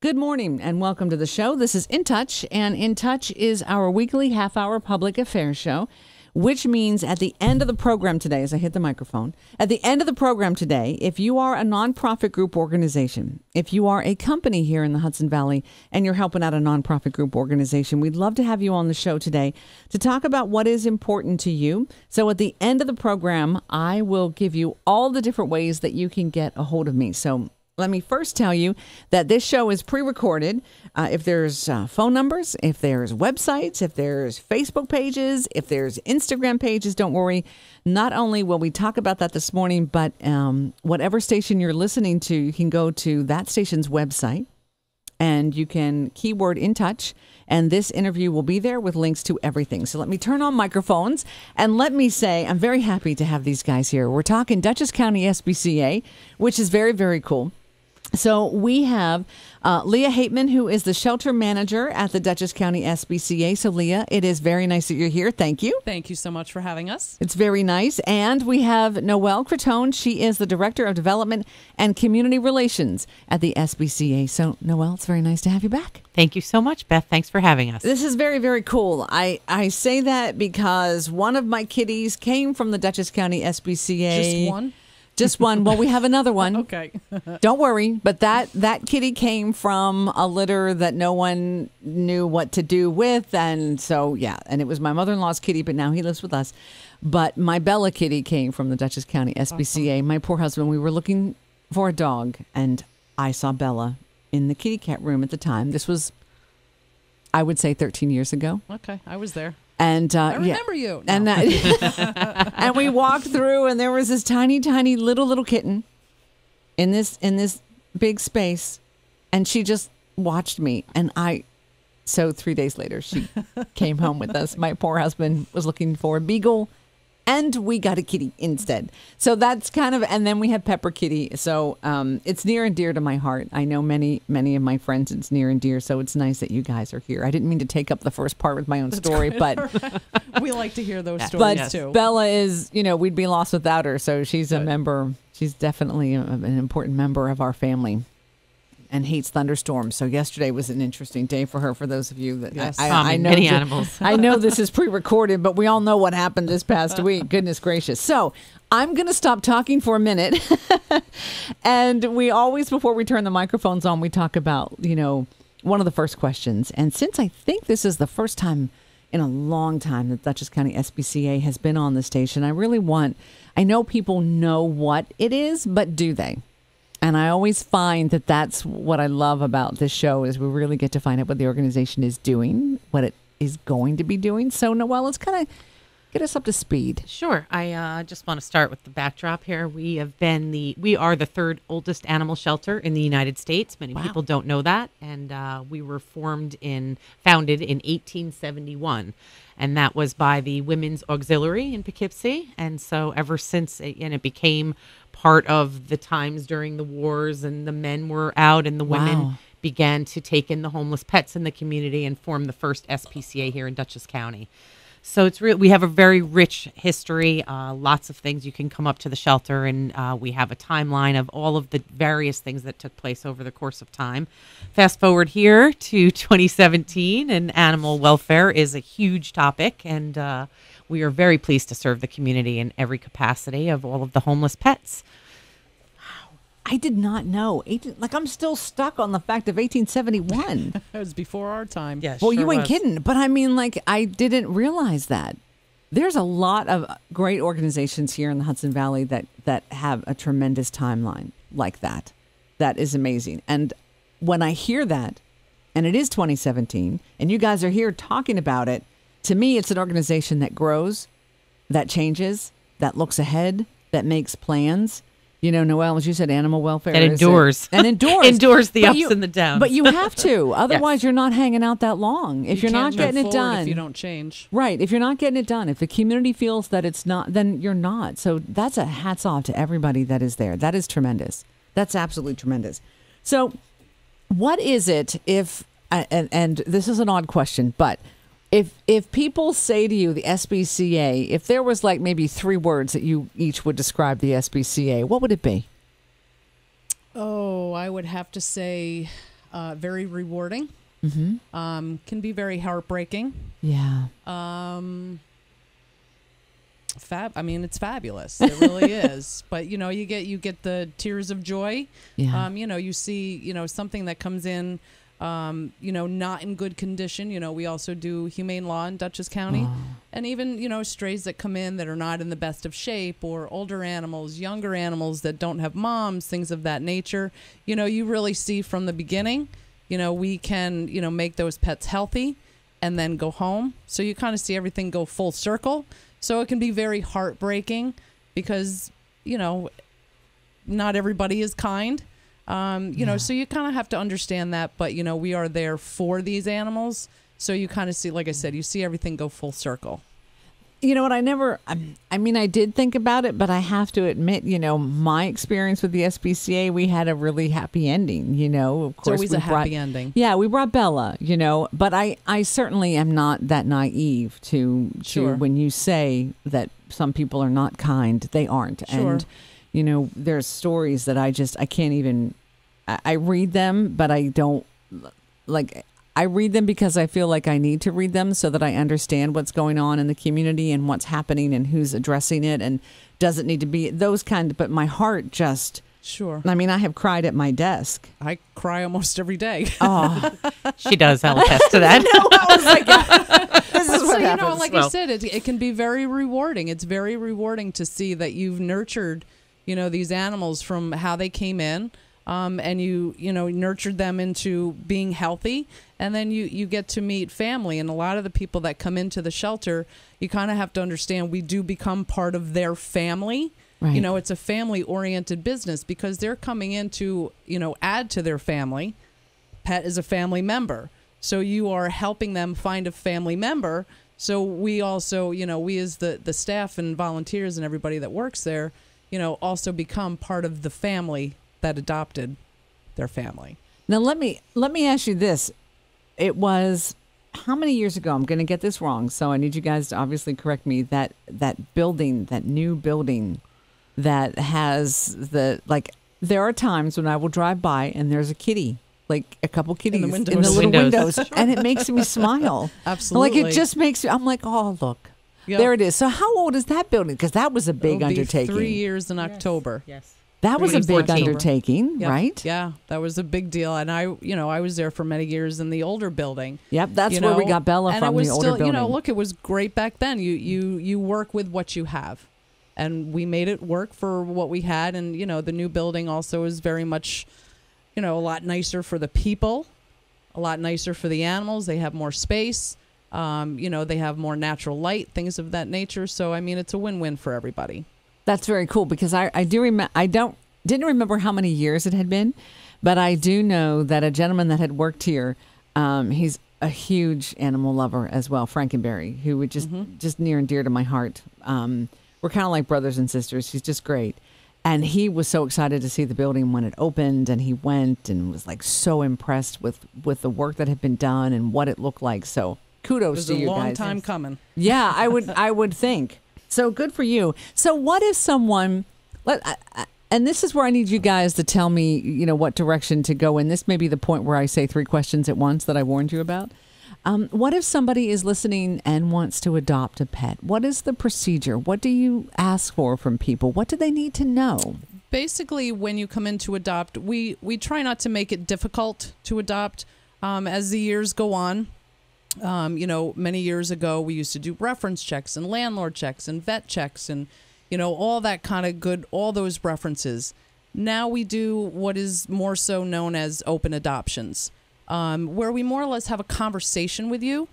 Good morning and welcome to the show. This is In Touch, and In Touch is our weekly half-hour public affairs show, which means at the end of the program today, as I hit the microphone, at the end of the program today, if you are a nonprofit group organization, if you are a company here in the Hudson Valley and you're helping out a nonprofit group organization, we'd love to have you on the show today to talk about what is important to you. So at the end of the program, I will give you all the different ways that you can get a hold of me. So let me first tell you that this show is pre-recorded. If there's phone numbers, if there's websites, if there's Facebook pages, if there's Instagram pages, don't worry. Not only will we talk about that this morning, but whatever station you're listening to, you can go to that station's website and you can keyword In Touch. And this interview will be there with links to everything. So let me turn on microphones and let me say I'm very happy to have these guys here. We're talking Dutchess County SPCA, which is very, very cool. So we have Leah Hateman, who is the shelter manager at the Dutchess County SPCA. So Leah, it is very nice that you're here. Thank you. Thank you so much for having us. It's very nice. And we have Noelle Cretone. She is the Director of Development and Community Relations at the SPCA. So Noelle, it's very nice to have you back. Thank you so much, Beth. Thanks for having us. This is very, very cool. I say that because one of my kitties came from the Dutchess County SPCA. Just one? Just one. Well, we have another one. Okay. Don't worry. But that kitty came from a litter that no one knew what to do with. And so, yeah. And it was my mother-in-law's kitty, but now he lives with us. But my Bella kitty came from the Dutchess County SPCA. Awesome. My poor husband, we were looking for a dog, and I saw Bella in the kitty cat room at the time. This was, I would say, 13 years ago. Okay. I was there. And I remember you. No. And and we walked through, and there was this tiny, tiny little kitten in this big space, and she just watched me. And so 3 days later, she came home with us. My poor husband was looking for a beagle, and we got a kitty instead. So that's kind of, and then we have Pepper Kitty. So it's near and dear to my heart. I know many of my friends it's near and dear. So it's nice that you guys are here. I didn't mean to take up the first part with my own story, but we like to hear those stories but too. Bella is, we'd be lost without her. So she's a member. She's definitely an important member of our family. And hates thunderstorms. So yesterday was an interesting day for her. For those of you that yes. I know, many animals. I know this is pre-recorded, but we all know what happened this past week. Goodness gracious! So I'm going to stop talking for a minute, and we always, before we turn the microphones on, we talk about one of the first questions. And since I think this is the first time in a long time that Dutchess County SPCA has been on the station, I know people know what it is, but do they? And I always find that that's what I love about this show is we really get to find out what the organization is doing, what it is going to be doing. So, Noelle, let's kind of get us up to speed. Sure. I just want to start with the backdrop here. We are the third oldest animal shelter in the United States. Many people don't know that. And we were founded in 1871. And that was by the Women's Auxiliary in Poughkeepsie. And so ever since, it became part of the times during the wars, and the men were out and the women began to take in the homeless pets in the community and form the first SPCA here in Dutchess County. So we have a very rich history, lots of things. You can come up to the shelter, and we have a timeline of all of the various things that took place over the course of time. Fast forward here to 2017, and animal welfare is a huge topic, and we are very pleased to serve the community in every capacity of all of the homeless pets. I did not know. I'm still stuck on the fact of 1871. It was before our time. Yeah, well, sure you ain't was. kidding. But I mean, I didn't realize that. There's a lot of great organizations here in the Hudson Valley that have a tremendous timeline like that. That is amazing. And when I hear that, and it is 2017, and you guys are here talking about it, to me, it's an organization that grows, that changes, that looks ahead, that makes plans. Noelle, as you said, animal welfare. And endures. And endures. Endures the ups and the downs. But you have to. Otherwise, Yes. You're not hanging out that long. If you're not getting it done. If you don't change. Right. If you're not getting it done, if the community feels that it's not, then you're not. So that's a hats off to everybody that is there. That is tremendous. That's absolutely tremendous. So what is it if, and this is an odd question, but if people say to you, the SPCA, if there was maybe 3 words that you each would describe the SPCA, what would it be? Oh, I would have to say very rewarding. Can be very heartbreaking. Yeah. I mean, it's fabulous. It really is. But you get the tears of joy. Yeah. You see, something that comes in, not in good condition. We also do humane law in Dutchess County, and even strays that come in that are not in the best of shape, or older animals, younger animals that don't have moms, things of that nature. You really see from the beginning. We can make those pets healthy, and then go home. So you kind of see everything go full circle. So it can be very heartbreaking because, not everybody is kind. So you kind of have to understand that. But, we are there for these animals. So you kind of see, like I said, you see everything go full circle. You know what? I did think about it, but I have to admit, my experience with the SPCA, we had a really happy ending, of course. It's always a happy ending. Yeah, we brought Bella, but I certainly am not that naive to when you say that some people are not kind, they aren't. Sure. And, there's stories that I can't even, I read them, but I don't, I read them because I feel like I need to read them so that I understand what's going on in the community and what's happening and who's addressing it and does it need to be but my heart just. Sure. I mean, I have cried at my desk. I cry almost every day. Oh, she does. I'll attest to that. I was like, this is what happens. Like I said, it can be very rewarding. It's very rewarding to see that you've nurtured, these animals from how they came in. And you nurtured them into being healthy, and then you get to meet family. And a lot of the people that come into the shelter, you kind of have to understand we do become part of their family. Right. It's a family-oriented business because they're coming in to, add to their family. Pet is a family member. So you are helping them find a family member. So we also, we as the staff and volunteers and everybody that works there, also become part of the family that adopted their family. Now let me ask you this. It was how many years ago? I'm going to get this wrong, so I need you guys to obviously correct me. That building, that new building that has there are times when I will drive by and there's a kitty, like a couple kitties in the little windows. And it makes me smile. Absolutely. Like it just makes me, I'm like, oh, look. Yep. There it is. So how old is that building? Because that was a big undertaking. 3 years in October. Yes. That was a big undertaking, yep. right? Yeah, that was a big deal. And I was there for many years in the older building. Yep, that's where we got Bella from, the older building. Look, it was great back then. You work with what you have. And we made it work for what we had. And, the new building also is very much, a lot nicer for the people, a lot nicer for the animals. They have more space. They have more natural light, things of that nature. So, I mean, it's a win-win for everybody. That's very cool because I do remember. Didn't remember how many years it had been, but I do know that a gentleman that had worked here, he's a huge animal lover as well, Frankenberry, who would just near and dear to my heart. We're kind of like brothers and sisters. He's just great, and he was so excited to see the building when it opened, and he went and was like so impressed with the work that had been done and what it looked like. So kudos to you guys. It was a long time coming. Yeah, I would think. So good for you. So what if someone, and this is where I need you guys to tell me, what direction to go in. This may be the point where I say 3 questions at once that I warned you about. What if somebody is listening and wants to adopt a pet? What is the procedure? What do you ask for from people? What do they need to know? Basically, when you come in to adopt, we try not to make it difficult to adopt as the years go on. Many years ago, we used to do reference checks and landlord checks and vet checks and, all that kind of good, all those references. Now we do what is more so known as open adoptions, where we more or less have a conversation with you.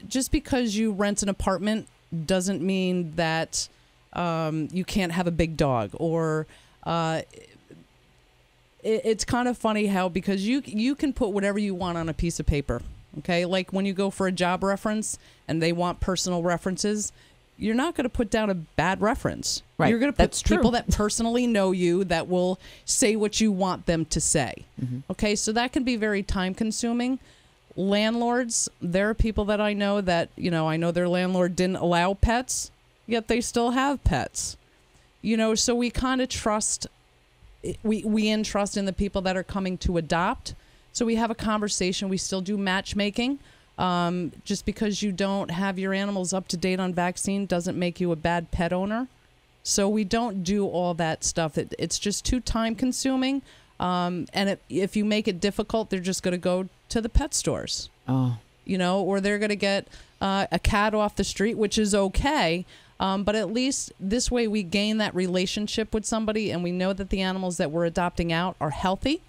Just because you rent an apartment doesn't mean that you can't have a big dog or it's kind of funny how because you can put whatever you want on a piece of paper. Okay, like when you go for a job reference and they want personal references, you're not going to put down a bad reference. Right. You're going to put people that personally know you that will say what you want them to say. Okay, so that can be very time consuming. Landlords, there are people that I know that, I know their landlord didn't allow pets, yet they still have pets. So we kind of trust, we entrust in the people that are coming to adopt So we have a conversation. We still do matchmaking. Just because you don't have your animals up to date on vaccine doesn't make you a bad pet owner. So we don't do all that stuff. It's just too time consuming. And if you make it difficult, they're just going to go to the pet stores. Oh. Or they're going to get a cat off the street, which is okay. But at least this way we gain that relationship with somebody, and we know that the animals that we're adopting out are healthy.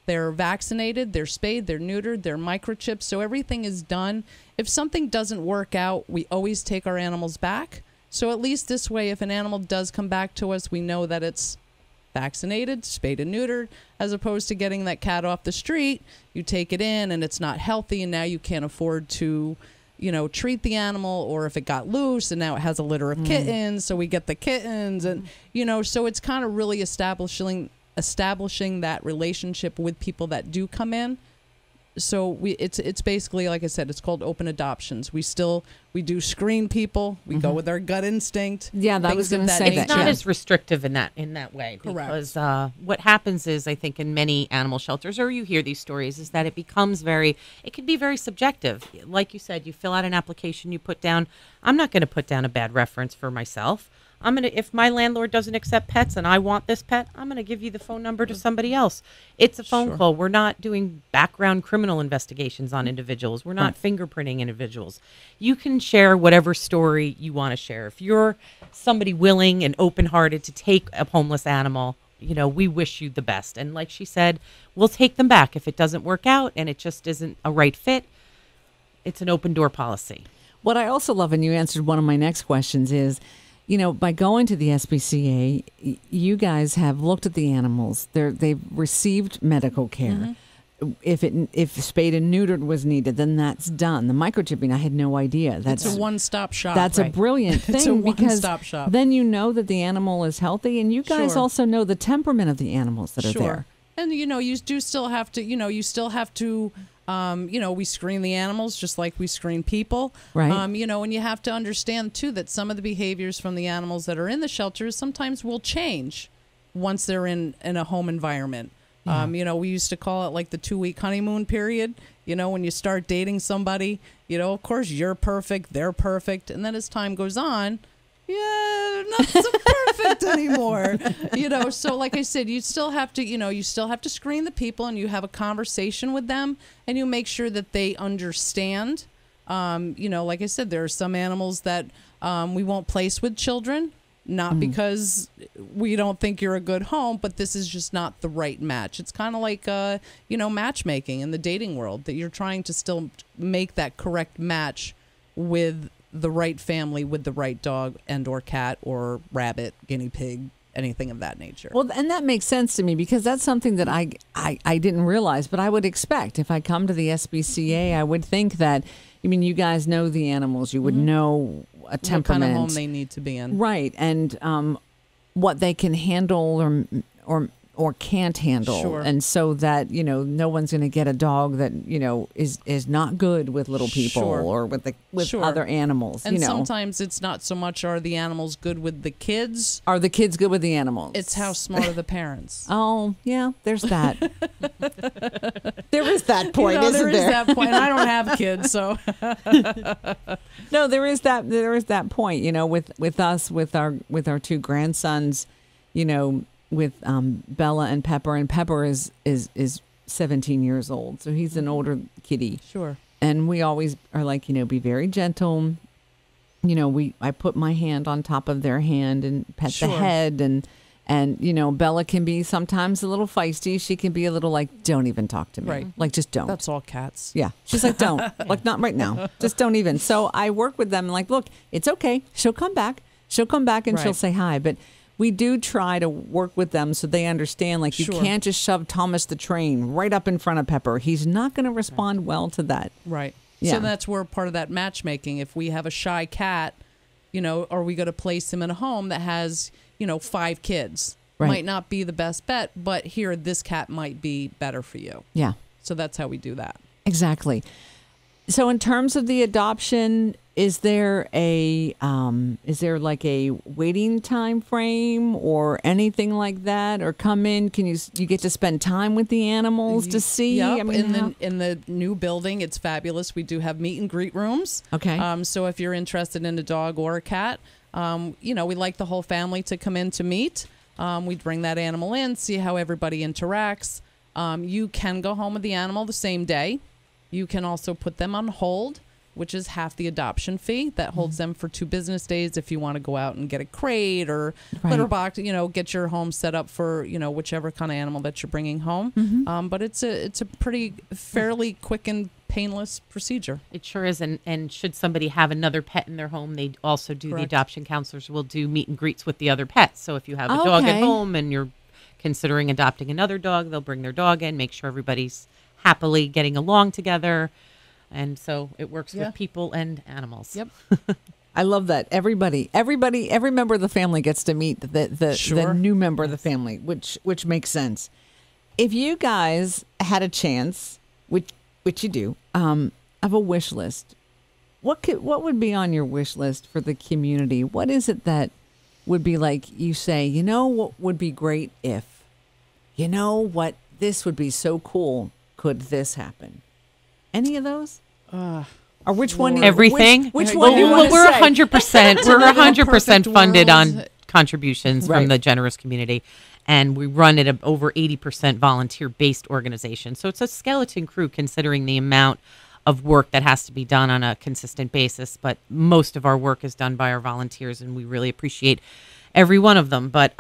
They're vaccinated, they're spayed, they're neutered, they're microchipped, so everything is done. If something doesn't work out, we always take our animals back. So at least this way, if an animal does come back to us, we know that it's vaccinated, spayed and neutered, as opposed to getting that cat off the street. You take it in and it's not healthy, and now you can't afford to, treat the animal, or if it got loose and now it has a litter of kittens, so we get the kittens, and, so it's kind of really establishing that relationship with people that do come in. So it's basically, like I said, it's called open adoptions. We do screen people. We go with our gut instinct. Yeah, that was going to say that. It's not as restrictive in that way. Correct. Because what happens is, I think in many animal shelters, or you hear these stories, is that it can be very subjective. Like you said, you fill out an application, you put down, I'm not going to put down a bad reference for myself. If my landlord doesn't accept pets and I want this pet, I'm going to give you the phone number to somebody else. It's a phone call. We're not doing background criminal investigations on individuals. We're not fingerprinting individuals. You can share whatever story you want to share. If you're somebody willing and open-hearted to take a homeless animal, we wish you the best. And like she said, we'll take them back. If it doesn't work out and it just isn't a right fit, it's an open door policy. What I also love, and you answered one of my next questions, is by going to the SPCA, you guys have looked at the animals. They've received medical care. If spayed and neutered was needed, then that's done. The microchipping, I had no idea. It's a one-stop shop. That's a brilliant thing. It's a because one-stop shop. Then you know that the animal is healthy, and you guys also know the temperament of the animals that are there. And you do still have to. We screen the animals just like we screen people. Right. And you have to understand, too, that some of the behaviors from the animals that are in the shelters sometimes will change once they're in a home environment. Yeah. We used to call it like the 2-week honeymoon period. When you start dating somebody, of course, you're perfect, they're perfect. And then as time goes on, yeah, not so perfect anymore. So like I said, you still have to screen the people, and you have a conversation with them, and you make sure that they understand. Like I said, there are some animals that we won't place with children, not because we don't think you're a good home, but this is just not the right match. It's kind of like, matchmaking in the dating world, that you're trying to still make that correct match with the right family, with the right dog and or cat or rabbit, guinea pig, anything of that nature. Well, and that makes sense to me, because that's something that I didn't realize, but I would expect if I come to the SPCA, I would think that, you guys know the animals, you would know a temperament. What kind of home they need to be in. Right, and what they can handle or can't handle. Sure. And so that, no one's going to get a dog that, is not good with little people or with other animals. And sometimes it's not so much, are the animals good with the kids? Are the kids good with the animals? It's how smart are the parents. Oh, yeah, there's that. There is that point, isn't there? There is that point. I don't have kids, so. No, there is that point, with us, with our two grandsons, with Bella and Pepper is 17 years old, so he's an older kitty. Sure. And we always are like, be very gentle. I put my hand on top of their hand and pet the head, and Bella can be sometimes a little feisty. She can be a little like, don't even talk to me. Right. Like, just don't. That's all cats. Yeah. She's like, don't. Like, not right now. Just don't even. So I work with them like, look, it's okay. She'll come back and she'll say hi. But we do try to work with them so they understand, like, you can't just shove Thomas the Train right up in front of Pepper. He's not going to respond well to that. Right. Yeah. So that's where part of that matchmaking, if we have a shy cat, are we going to place him in a home that has, 5 kids? Right. Might not be the best bet, but here, this cat might be better for you. Yeah. So that's how we do that. Exactly. So in terms of the adoption, is there like a waiting time frame or anything like that, or come in? Can you get to spend time with the animals to see? Yep. I mean, in the new building, it's fabulous. We do have meet and greet rooms. Okay. So if you're interested in a dog or a cat, we like the whole family to come in to meet. We bring that animal in, see how everybody interacts. You can go home with the animal the same day. You can also put them on hold, which is half the adoption fee. That holds them for 2 business days if you want to go out and get a crate or litter box, get your home set up for, whichever kind of animal that you're bringing home. But it's a pretty fairly quick and painless procedure. It sure is. And should somebody have another pet in their home, they also do, Correct. the adoption counselors will do meet and greets with the other pets. So if you have a dog at home and you're considering adopting another dog, they'll bring their dog in, make sure everybody's happily getting along together. And so it works with people and animals. Yep. I love that. Every member of the family gets to meet the new member of the family, which makes sense. If you guys had a chance, which you do, of a wish list, what would be on your wish list for the community? What is it that would be like you say, what would be great if, this would be so cool, could this happen? Any of those? Or which one? Everything. Which one do you want to we're say? 100%. We're 100% funded world. on contributions Right. from the generous community, and we run it over 80% volunteer-based organization. So it's a skeleton crew considering the amount of work that has to be done on a consistent basis. But most of our work is done by our volunteers, and we really appreciate every one of them. But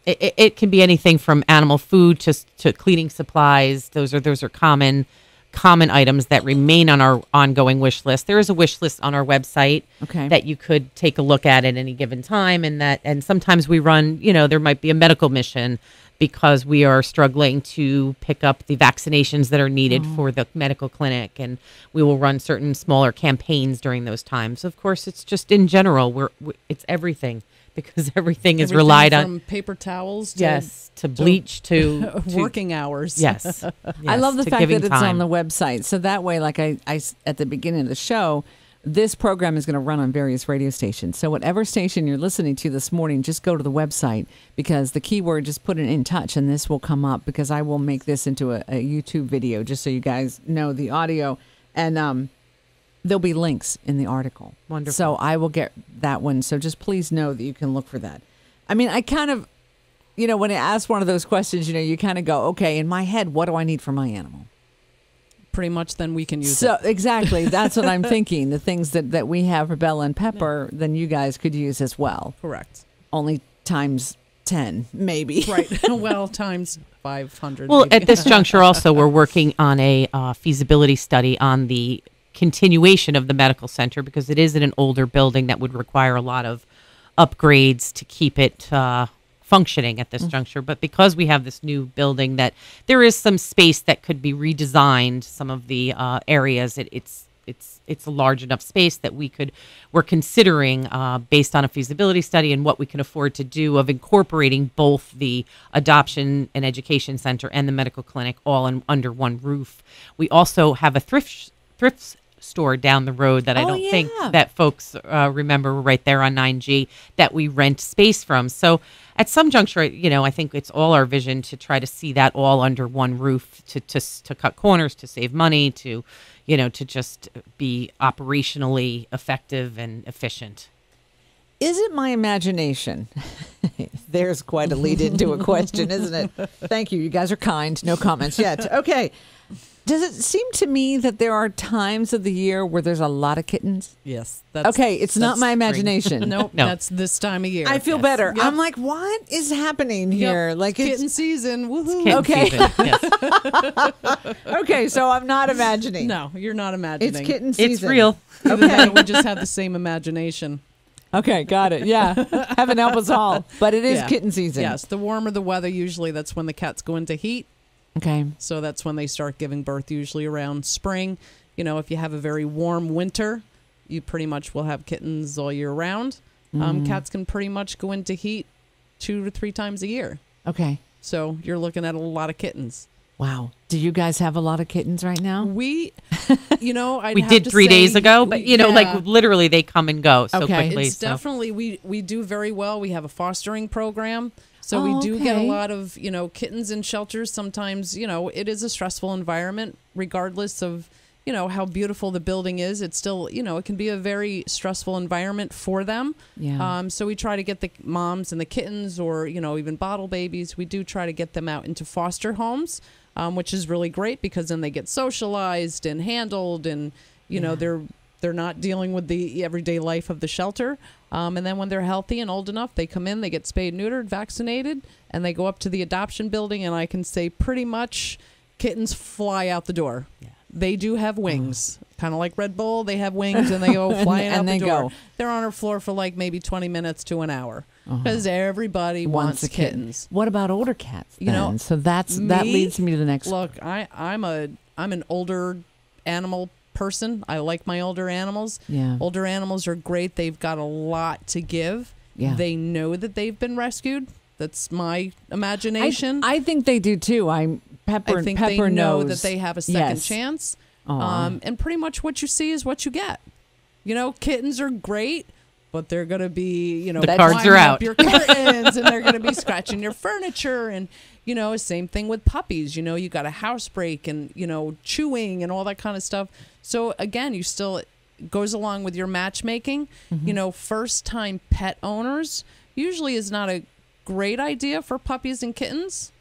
it can be anything from animal food to cleaning supplies. Those are common items that remain on our ongoing wish list. There is a wish list on our website that you could take a look at any given time, and sometimes we run, there might be a medical mission because we are struggling to pick up the vaccinations that are needed for the medical clinic, and we will run certain smaller campaigns during those times. Of course, it's just in general, it's everything. Because everything is relied on, from paper towels to bleach to working hours. Yes. I love the fact that it's time. on the website. So that way, like I at the beginning of the show, this program is going to run on various radio stations. So whatever station you're listening to this morning, just go to the website, because the keyword, just put it in touch, and this will come up, because I will make this into a YouTube video just so you guys know the audio. And there'll be links in the article. Wonderful. So I will get that one. So just please know that you can look for that. I mean, I kind of, when I ask one of those questions, you kind of go, okay, in my head, what do I need for my animal? Pretty much, then we can use so it. Exactly. That's what I'm thinking. The things that we have for Bella and Pepper, then you guys could use as well. Correct. Only times 10, maybe. Right. Well, times 500. Well, maybe. at this juncture also, we're working on a feasibility study on the continuation of the medical center, because it is in an older building that would require a lot of upgrades to keep it functioning at this juncture. But because we have this new building, that there is some space that could be redesigned. Some of the areas, it's a large enough space that we're considering based on a feasibility study and what we can afford to do, of incorporating both the adoption and education center and the medical clinic all under one roof. We also have a thrift store down the road that I don't think that folks remember, right there on 9G, that we rent space from. So at some juncture, I think it's all our vision to try to see that all under one roof, to cut corners, to save money, to just be operationally effective and efficient. Is it my imagination? There's quite a lead into a question, isn't it? Thank you. You guys are kind. No comments yet. Okay. Does it seem to me that there are times of the year where there's a lot of kittens? Yes. Okay, it's not my imagination. Nope, no, that's this time of year. I feel better. Yep. I'm like, what is happening here? Yep. Like it's kitten season. Woohoo. Kitten okay. season, yes. Okay, so I'm not imagining. No, you're not imagining. It's kitten season. It's real. Okay. We just have the same imagination. Okay, got it. Yeah. Heaven help us all. But it is kitten season. Yes, the warmer the weather, usually that's when the cats go into heat. Okay. So that's when they start giving birth, usually around spring. If you have a very warm winter, you pretty much will have kittens all year round. Cats can pretty much go into heat 2 to 3 times a year. Okay. So you're looking at a lot of kittens. Wow. Do you guys have a lot of kittens right now? We I'd We have did to 3 days say, ago, but yeah. like literally they come and go so Okay. quickly. It's so. definitely we do very well. We have a fostering program, so Oh, we do get a okay. lot of kittens in shelters. Sometimes it is a stressful environment, regardless of how beautiful the building is. It's still it can be a very stressful environment for them. Yeah. So we try to get the moms and the kittens, or even bottle babies. We do try to get them out into foster homes, which is really great because then they get socialized and handled, and they're not dealing with the everyday life of the shelter. And then when they're healthy and old enough, they come in, they get spayed, neutered, vaccinated, and they go up to the adoption building. And I can say pretty much kittens fly out the door. Yeah. They do have wings, kind of like Red Bull. They have wings and they go flying out the door. They're on our floor for like maybe 20 minutes to an hour because everybody wants kittens. What about older cats? Then? So that leads me to the next. Look, I'm an older animal person. I like my older animals. Yeah. Older animals are great. They've got a lot to give. Yeah. They know that they've been rescued. That's my imagination. I think they do too. Pepper I think Pepper they know knows that they have a second Yes. chance. Aw. And pretty much what you see is what you get. Kittens are great, but they're going to be, The cards are climbing up out. your curtains, and they're going to be scratching your furniture. And, same thing with puppies. You got a housebreak and, chewing and all that kind of stuff. So, again, it goes along with your matchmaking. First-time pet owners usually is not a great idea for puppies and kittens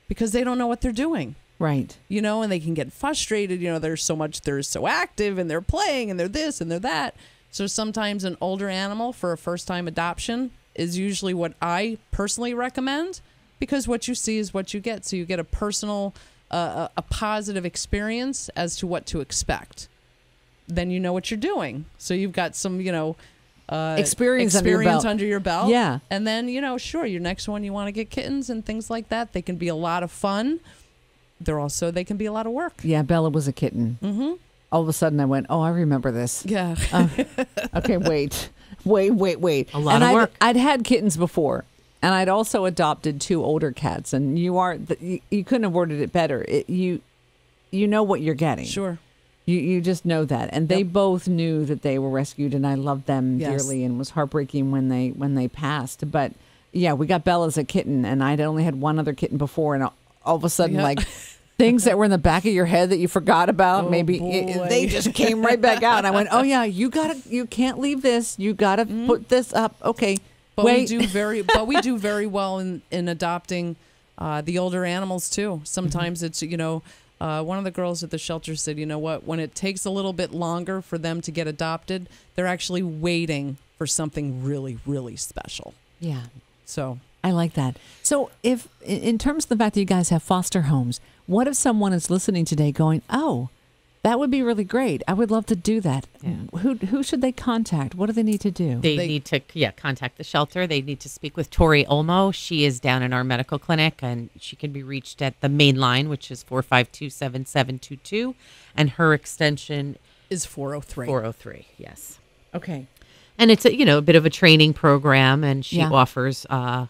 because they don't know what they're doing. Right. And they can get frustrated. They're so active and they're playing and they're this and they're that. So sometimes an older animal for a first-time adoption is usually what I personally recommend because what you see is what you get. So you get a personal, a positive experience as to what to expect. Then you know what you're doing. So you've got some, Experience under your belt. Yeah. And then, sure, your next one, you want to get kittens and things like that. They can be a lot of fun. They can be a lot of work. Yeah, Bella was a kitten. Mm-hmm. All of a sudden I went, I remember this. Yeah. Okay, wait. A lot and of work. I'd had kittens before, and I'd also adopted 2 older cats, and you couldn't have worded it better. You know what you're getting. Sure. You just know that, and they both knew that they were rescued, and I loved them Yes. dearly, and it was heartbreaking when they passed. But yeah, we got Bella as a kitten, and I'd only had one other kitten before, and all of a sudden, Yeah. like things that were in the back of your head that you forgot about, Oh, boy. they just came right back out. And I went, oh yeah, you can't leave this. You gotta put this up. Okay, But wait. we do very well in adopting the older animals too. Sometimes it's one of the girls at the shelter said, you know what, when it takes a little bit longer for them to get adopted, they're actually waiting for something really, really special. Yeah. So I like that. So if, in terms of the fact that you guys have foster homes, what if someone is listening today going, oh, that would be really great. I would love to do that. Yeah. Who should they contact? What do they need to do? They need to contact the shelter. They need to speak with Tori Olmo. She is down in our medical clinic, and she can be reached at the main line, which is 452-7722, and her extension is 403. 403, yes. Okay. And it's a bit of a training program, and she Yeah. offers a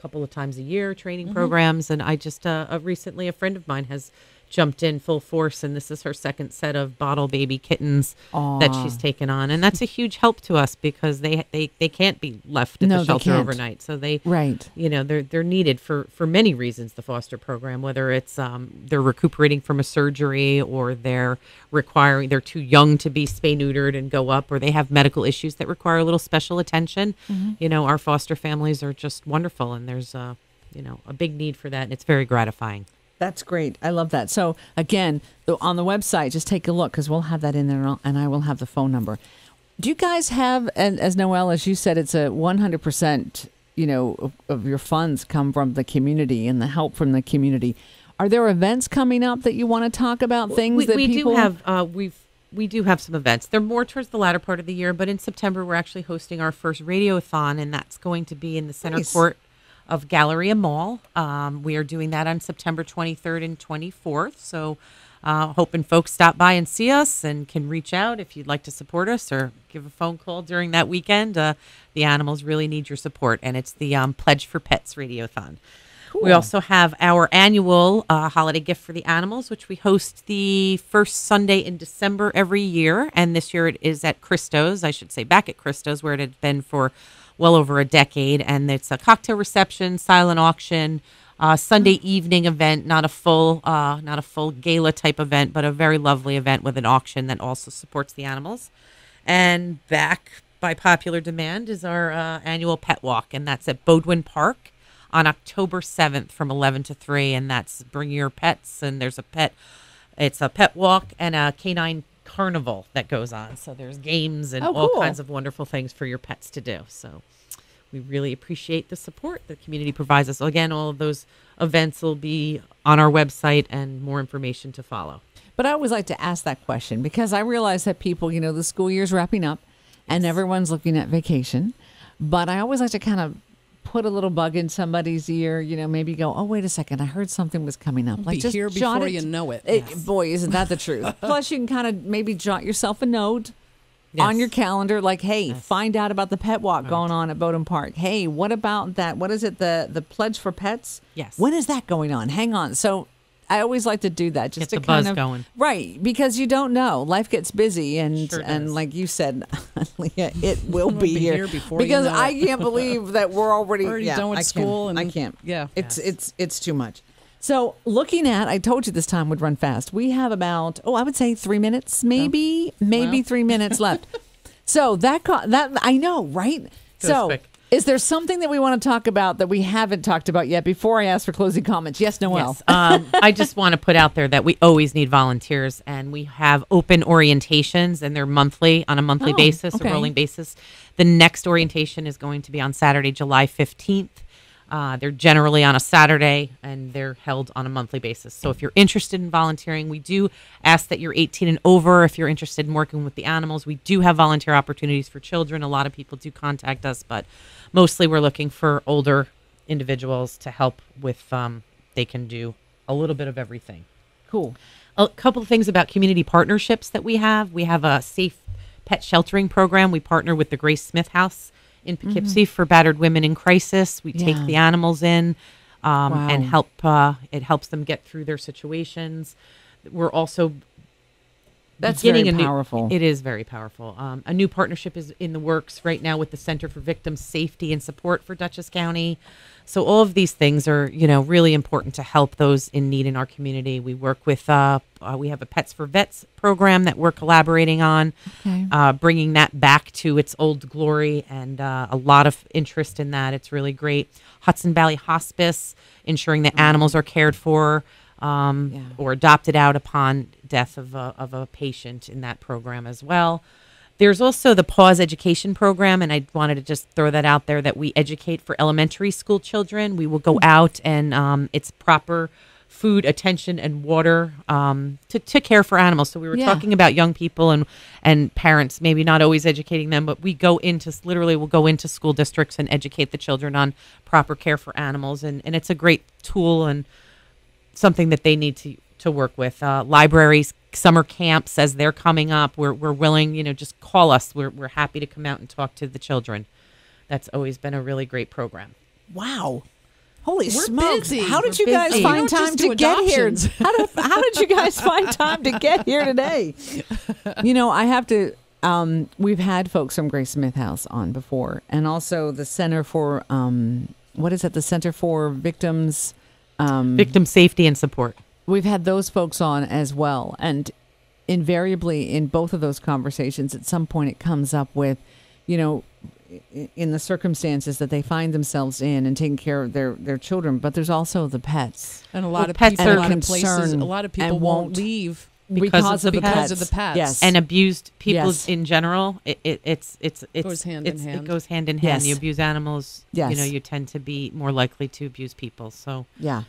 couple of times a year training programs. And I just recently a friend of mine has jumped in full force, and this is her second set of bottle baby kittens that she's taken on, and that's a huge help to us because they can't be left at No, the they shelter can't. overnight. So they Right. they're needed for many reasons, the foster program, whether it's they're recuperating from a surgery, or they're too young to be spay neutered and go up, or they have medical issues that require a little special attention. Our foster families are just wonderful, and there's a big need for that, and it's very gratifying. That's great. I love that. So again, on the website, just take a look because we'll have that in there, and I will have the phone number. Do you guys have, and as Noelle, as you said, it's a 100%, of your funds come from the community and the help from the community. Are there events coming up that you want to talk about? Things that people We do have some events. They're more towards the latter part of the year, but in September we're actually hosting our first radiothon, and that's going to be in the center court of Galleria Mall. We are doing that on September 23rd and 24th. So hoping folks stop by and see us and can reach out if you'd like to support us or give a phone call during that weekend. The animals really need your support, and it's the Pledge for Pets Radiothon. We also have our annual holiday gift for the animals, which we host the first Sunday in December every year. And this year it is at Christo's, I should say back at Christo's, where it had been for well over a decade. And it's a cocktail reception, silent auction, Sunday evening event, not a full gala type event, but a very lovely event with an auction that also supports the animals. And back by popular demand is our annual pet walk, and that's at Bodwin Park on October 7th from 11 to 3, and that's bring your pets, and it's a pet walk and a canine carnival that goes on. So there's games and all kinds of wonderful things for your pets to do. So we really appreciate the support the community provides us. Again, all of those events will be on our website and more information to follow. But I always like to ask that question because I realize that people, the school year's wrapping up and everyone's looking at vacation. But I always like to kind of put a little bug in somebody's ear, maybe go, oh, wait a second, I heard something was coming up. Like just here before you know it. Boy, isn't that the truth? Plus, you can kind of maybe jot yourself a note on your calendar, like, hey, find out about the pet walk going on at Bowdoin Park. Hey, what about that? What is it? The Pledge for Pets? Yes. When is that going on? Hang on. So I always like to do that just get to the kind buzz of going. Right, because you don't know. Life gets busy and Sure does. like you said, Leah, it will be here before because you know I it. can't believe that we're already done with school. I can't. Yeah. It's too much. So looking at, I told you this time would run fast. We have about I would say 3 minutes, maybe 3 minutes left. So that I know, right? So quick. Is there something that we want to talk about that we haven't talked about yet before I ask for closing comments? Yes, Noelle. Yes. I just want to put out there that we always need volunteers, and we have open orientations, and they're on a monthly basis, a rolling basis. The next orientation is going to be on Saturday, July 15th. They're generally on a Saturday, and they're held on a monthly basis. So if you're interested in volunteering, we do ask that you're 18 and over. If you're interested in working with the animals, we do have volunteer opportunities for children. A lot of people do contact us, but mostly we're looking for older individuals to help with, they can do a little bit of everything. Cool. A couple of things about community partnerships that we have. We have a safe pet sheltering program. We partner with the Grace Smith House in Poughkeepsie for battered women in crisis. We take the animals in and help. It helps them get through their situations. We're also very powerful. It is very powerful. A new partnership is in the works right now with the Center for Victim Safety and Support for Dutchess County. So all of these things are, really important to help those in need in our community. We work with, we have a Pets for Vets program that we're collaborating on, bringing that back to its old glory, and a lot of interest in that. It's really great. Hudson Valley Hospice, ensuring that animals are cared for or adopted out upon death of a patient in that program as well. There's also the Pause Education Program, and I wanted to just throw that out there, that we educate for elementary school children. We will go out and it's proper food, attention, and water to care for animals. So we were talking about young people and parents maybe not always educating them, but we'll go into school districts and educate the children on proper care for animals. And it's a great tool and something that they need to work with. Libraries, summer camps, as they're coming up, we're willing, just call us. We're happy to come out and talk to the children. That's always been a really great program. Wow. Holy We're smokes. busy. How did you guys busy. find We don't time just to do get here? adoptions. How did you guys find time to get here today? I have to, we've had folks from Grace Smith House on before, and also the Center for, what is it? The Center for Victims. Victim Safety and Support. We've had those folks on as well. And invariably in both of those conversations, at some point it comes up with, in the circumstances that they find themselves in and taking care of their children, but there's also the pets. And a lot of pets people, are a lot of places, a lot of people won't leave because of the because of the pets. Yes. And abused people Yes. in general, it goes hand in hand. It goes hand in hand. Yes. You abuse animals, Yes. you tend to be more likely to abuse people. So Yeah.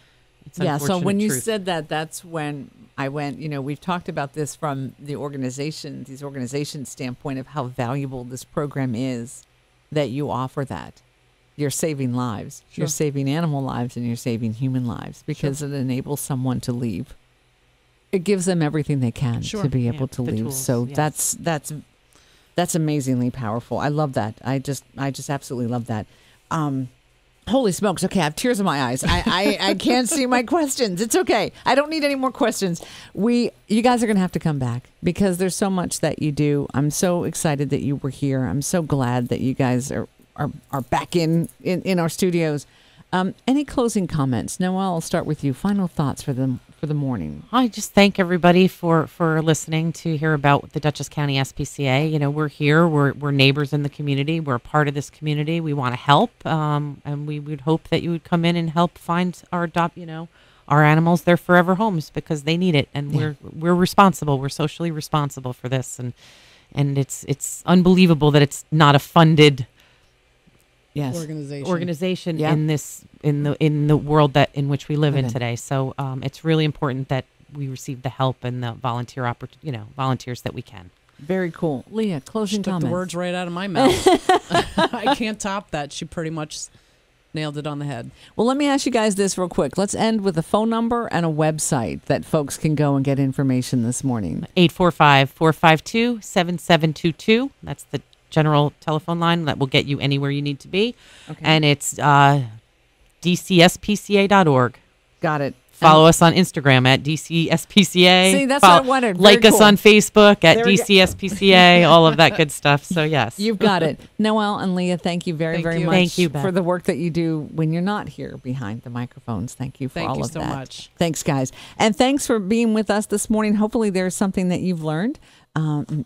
it's Yeah. So when you truth. said that, that's when I went, we've talked about this from these organizations standpoint of how valuable this program is, that you offer that. You're saving lives. Sure. You're saving animal lives, and you're saving human lives because it enables someone to leave. It gives them everything they can Sure. to be Yeah, able to the leave. tools, So yes. that's amazingly powerful. I love that. I just absolutely love that. Holy smokes. Okay, I have tears in my eyes. I can't see my questions. It's okay. I don't need any more questions. You guys are going to have to come back because there's so much that you do. I'm so excited that you were here. I'm so glad that you guys are back in our studios. Any closing comments? Noelle, I'll start with you. Final thoughts for the morning. I just thank everybody for listening to hear about the Dutchess County SPCA. You know, we're here. We're neighbors in the community. We're a part of this community. We want to help, and we would hope that you would come in and help find our animals their forever homes because they need it, and we're responsible. We're socially responsible for this, and it's unbelievable that it's not a funded organization in the world in which we live in today. So it's really important that we receive the help and the volunteers that we can. Very cool. Leah, closing comments. Took the words right out of my mouth. I can't top that. She pretty much nailed it on the head. Well, let me ask you guys this real quick. Let's end with a phone number and a website that folks can go and get information this morning. 845-452-7722. That's the general telephone line that will get you anywhere you need to be. Okay. And it's dcspca.org. Got it. Follow us on Instagram at DCSPCA. See, that's what I wanted. Like us on Facebook at DCSPCA, all of that good stuff. So, yes. You've got it. Noelle and Leah, thank you very much thank you, for the work that you do when you're not here behind the microphones. Thank you for all of that. Thank you so much. Thanks, guys. And thanks for being with us this morning. Hopefully there's something that you've learned.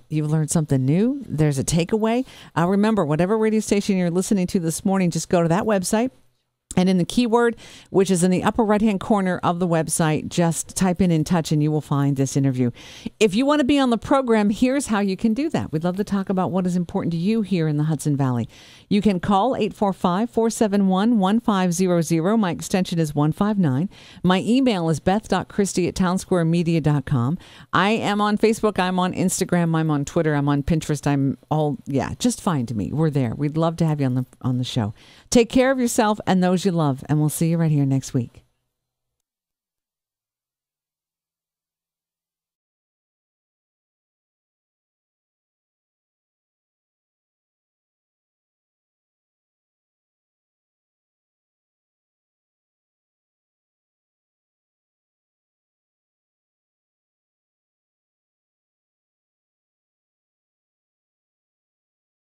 You've learned something new. There's a takeaway. Remember, whatever radio station you're listening to this morning, just go to that website. And in the keyword, which is in the upper right-hand corner of the website, just type in touch and you will find this interview. If you want to be on the program, here's how you can do that. We'd love to talk about what is important to you here in the Hudson Valley. You can call 845-471-1500. My extension is 159. My email is beth.christie@townsquaremedia.com. I am on Facebook. I'm on Instagram. I'm on Twitter. I'm on Pinterest. Just find me. We're there. We'd love to have you on the show. Take care of yourself and those you love, and we'll see you right here next week.